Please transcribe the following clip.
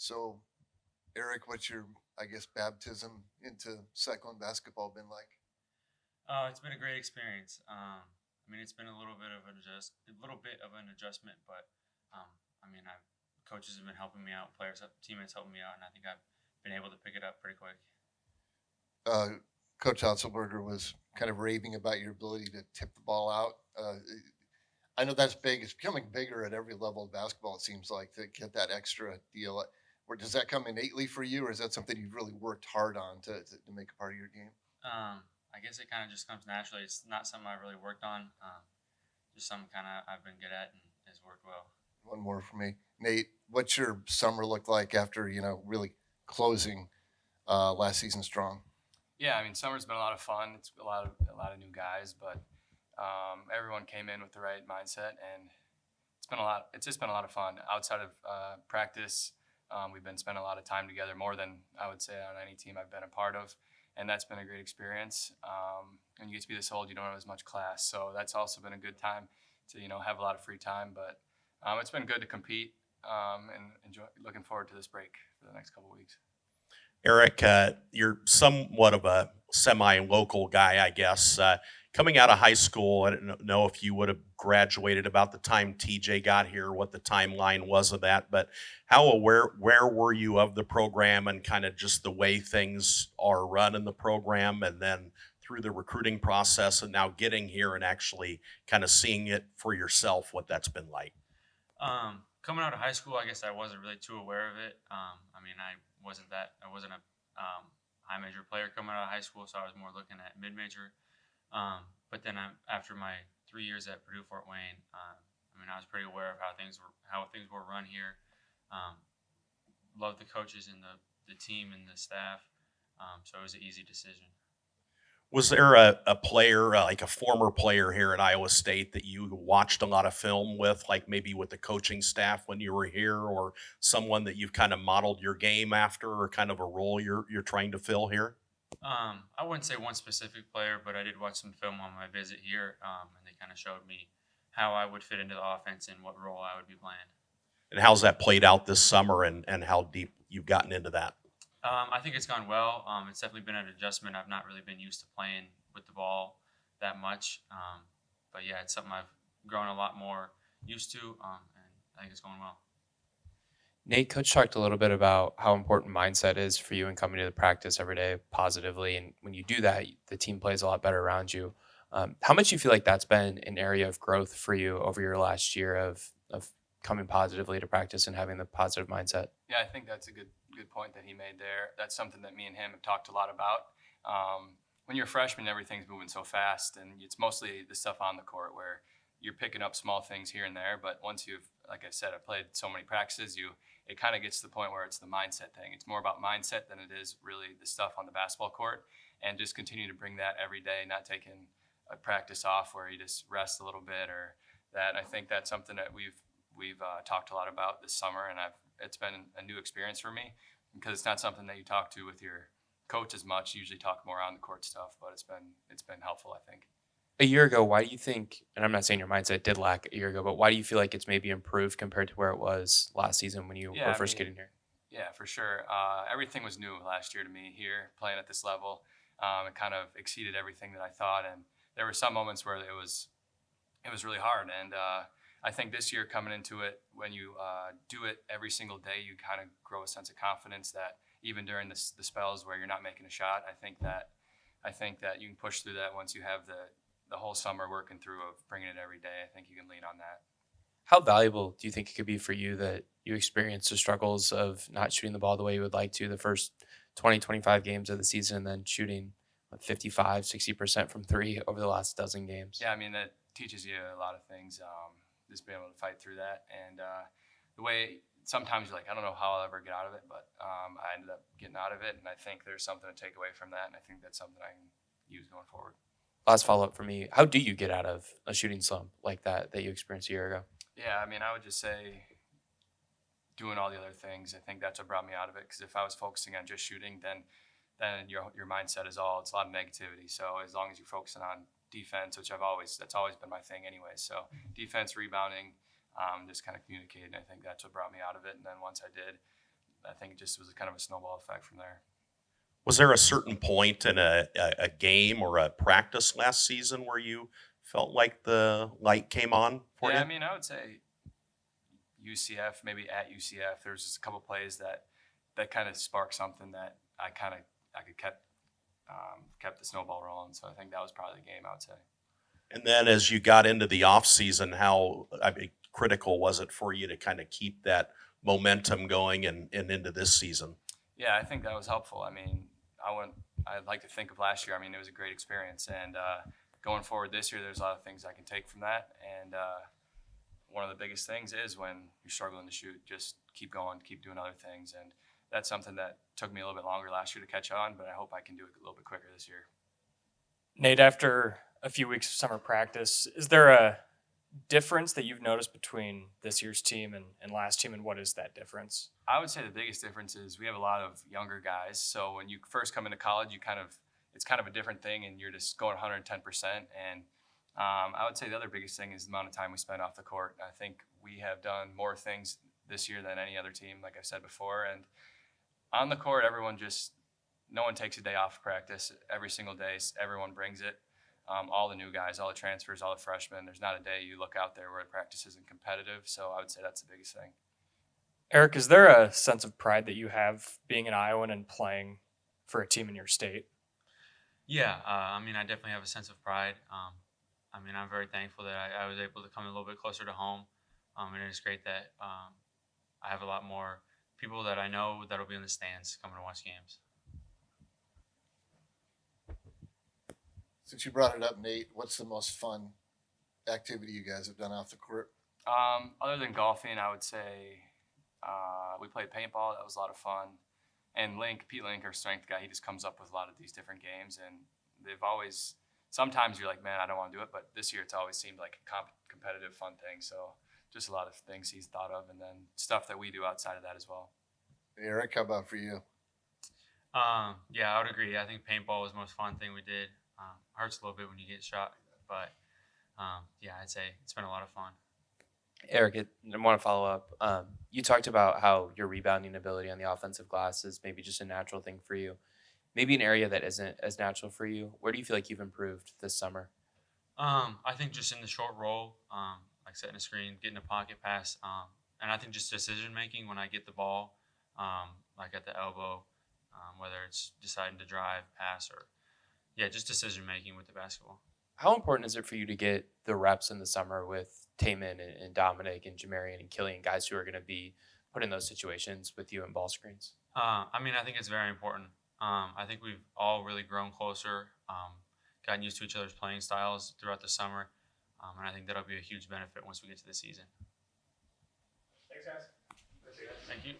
So, Eric, what's your, I guess, baptism into cycling basketball been like? It's been a great experience. I mean, it's been a little bit of an adjustment, but I mean, coaches have been helping me out, teammates helping me out, and I think I've been able to pick it up pretty quick. Uh, Coach Otzelberger was kind of raving about your ability to tip the ball out. I know that's big. It's becoming bigger at every level of basketball. It seems like to get that extra deal. Where does that come innately for you, or is that something you've really worked hard on to make a part of your game? I guess it kind of just comes naturally. It's not something I really worked on. Just something kind of I've been good at and has worked well. One more for me, Nate. What's your summer look like after really closing last season strong? Yeah, I mean, summer's been a lot of fun. It's a lot of new guys, but everyone came in with the right mindset, and it's been a lot. It's just been a lot of fun outside of practice. We've been spending a lot of time together, more than I would say on any team I've been a part of, and that's been a great experience. And you get to be this old, you don't have as much class, so that's also been a good time to have a lot of free time. But it's been good to compete and enjoy. Looking forward to this break for the next couple of weeks. Eric, you're somewhat of a semi-local guy, I guess. Coming out of high school, I don't know if you would have graduated about the time TJ got here, what the timeline was of that, but how aware, where were you of the program and kind of just the way things are run in the program, and then through the recruiting process and now getting here and actually kind of seeing it for yourself, what that's been like? Coming out of high school, I guess I wasn't really too aware of it. I mean, I wasn't a high major player coming out of high school, so I was more looking at mid major. But then after my 3 years at Purdue-Fort Wayne, I mean, I was pretty aware of how things were run here. Loved the coaches and the team and the staff, so it was an easy decision. Was there a player, like a former player here at Iowa State that you watched a lot of film with, like maybe with the coaching staff when you were here, or someone that you've kind of modeled your game after, or kind of a role you're trying to fill here? I wouldn't say one specific player, but I did watch some film on my visit here, and they kind of showed me how I would fit into the offense and what role I would be playing. And how's that played out this summer, and how deep you've gotten into that? I think it's gone well. It's definitely been an adjustment. I've not really been used to playing with the ball that much. But yeah, it's something I've grown a lot more used to, and I think it's going well. Nate, Coach talked a little bit about how important mindset is for you in coming to the practice every day positively. And when you do that, the team plays a lot better around you. How much do you feel like that's been an area of growth for you over your last year of coming positively to practice and having the positive mindset? Yeah, I think that's a good point that he made there. That's something that me and him have talked a lot about. When you're a freshman, everything's moving so fast, and it's mostly the stuff on the court where you're picking up small things here and there. But once like I said, I played so many practices, it kind of gets to the point where it's the mindset thing. It's more about mindset than it is really the stuff on the basketball court, and just continue to bring that every day, not taking a practice off where you just rest a little bit or that. I think that's something that we've talked a lot about this summer, and it's been a new experience for me because it's not something that you talk to with your coach as much. You usually talk more on the court stuff, but it's been helpful, I think. A year ago, why do you think, and I'm not saying your mindset did lack a year ago, but why do you feel like it's maybe improved compared to where it was last season when you were first getting here? Yeah, for sure. Everything was new last year to me here, playing at this level. It kind of exceeded everything that I thought, and there were some moments where it was really hard. And I think this year coming into it, when you do it every single day, you kind of grow a sense of confidence that even during the spells where you're not making a shot, I think that you can push through that once you have the whole summer working through of bringing it every day. I think you can lean on that. How valuable do you think it could be for you that you experienced the struggles of not shooting the ball the way you would like to the first 20, 25 games of the season, and then shooting 55, 60% from three over the last dozen games? Yeah, I mean, that teaches you a lot of things, just being able to fight through that. And the way sometimes you're like, I don't know how I'll ever get out of it, but I ended up getting out of it, and I think there's something to take away from that, and I think that's something I can use going forward. Last follow-up for me, how do you get out of a shooting slump like that you experienced a year ago? Yeah, I mean, I would just say doing all the other things. I think that's what brought me out of it, because if I was focusing on just shooting, then your mindset is it's a lot of negativity. So as long as you're focusing on defense, which that's always been my thing anyway. So defense, rebounding, just kind of communicating. I think that's what brought me out of it. And then once I did, I think it just was kind of a snowball effect from there. Was there a certain point in a game or a practice last season where you felt like the light came on for Yeah, you? I mean, I would say UCF, maybe at UCF, there's just a couple plays that kind of sparked something that I could kept the snowball rolling. So I think that was probably the game, I would say. And then as you got into the off season, how critical was it for you to kind of keep that momentum going and into this season? Yeah, I think that was helpful. I mean, I'd like to think of last year. I mean, it was a great experience, and going forward this year, there's a lot of things I can take from that. And one of the biggest things is when you're struggling to shoot, just keep going, keep doing other things. And that's something that took me a little bit longer last year to catch on, but I hope I can do it a little bit quicker this year. Nate, after a few weeks of summer practice, is there a difference that you've noticed between this year's team and last team, and what is that difference? I would say the biggest difference is we have a lot of younger guys. So when you first come into college, it's kind of a different thing, and you're just going 110%. And I would say the other biggest thing is the amount of time we spend off the court. I think we have done more things this year than any other team, like I've said before. And on the court, no one takes a day off practice. Every single day, everyone brings it. All the new guys, all the transfers, all the freshmen. There's not a day you look out there where practice isn't competitive. So I would say that's the biggest thing. Eric, is there a sense of pride that you have being an Iowan and playing for a team in your state? Yeah, I mean, I definitely have a sense of pride. I mean, I'm very thankful that I was able to come a little bit closer to home. And it's great that I have a lot more people that I know that'll be in the stands coming to watch games. Since you brought it up, Nate, what's the most fun activity you guys have done off the court? Other than golfing, I would say we played paintball. That was a lot of fun. And Pete Link, our strength guy, he just comes up with a lot of these different games. And sometimes you're like, man, I don't want to do it. But this year it's always seemed like a competitive, fun thing. So just a lot of things he's thought of, and then stuff that we do outside of that as well. Eric, how about for you? Yeah, I would agree. I think paintball was the most fun thing we did. Hurts a little bit when you get shot, but yeah, I'd say it's been a lot of fun. Eric, I want to follow up. You talked about how your rebounding ability on the offensive glass is maybe just a natural thing for you. Maybe an area that isn't as natural for you. Where do you feel like you've improved this summer? I think just in the short roll, like setting a screen, getting a pocket pass, and I think just decision making when I get the ball, like at the elbow, whether it's deciding to drive, pass, or just decision making with the basketball. How important is it for you to get the reps in the summer with Taman and Dominic and Jamarian and Killian, guys who are going to be put in those situations with you in ball screens? I mean, I think it's very important. I think we've all really grown closer, gotten used to each other's playing styles throughout the summer, and I think that'll be a huge benefit once we get to the season. Thanks, guys. Thank you.